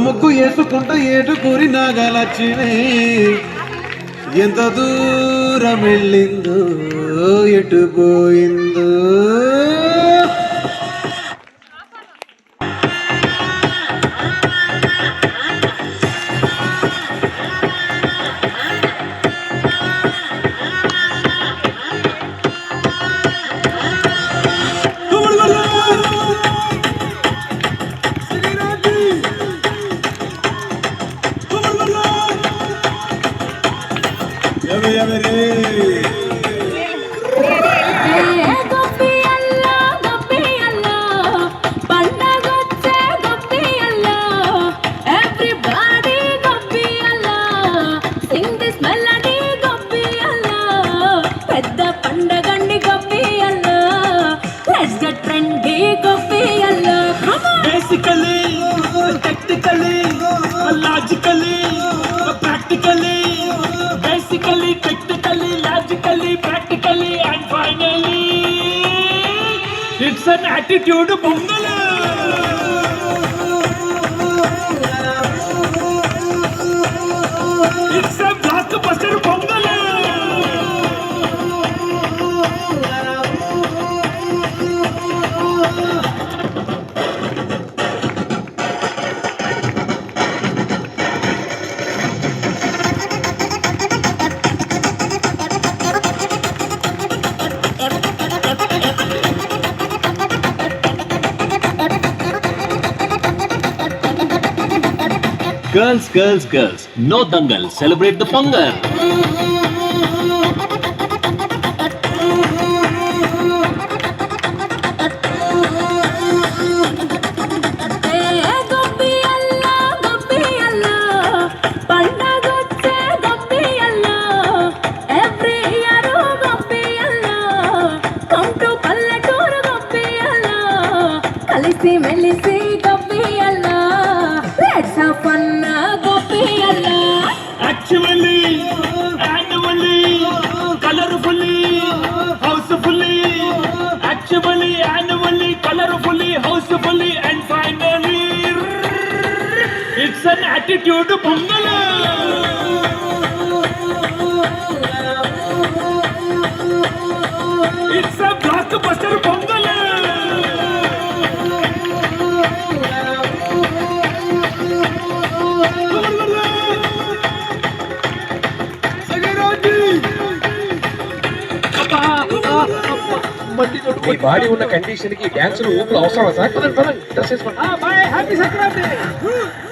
ముగ్గు వేసుకుంటా ఏటుకూరి నాగలక్ష్మి ఎంత దూరం వెళ్ళిందో ఎటు పోయిందో. Basically, technically, logically, practically, basically, technically, logically, practically, and finally, it's an attitude bungalow. It's a blockbuster bungalow. Girls, girls, girls, no dangal, celebrate the Pongal. మెలిసి గొప్పియల్ల లెట్స్ హావ్ ఫన్ గొప్పియల్ల Actually, annually, colorfully, housefully. Actually, annually, colorfully, housefully, and finally, it's an attitude bungalow. It's a blockbuster bungalow. Me body ఉన్న condition కి dance ఊపులు అవసరమా sir? Dress వేసుకోండి. Bye, happy Sankranti.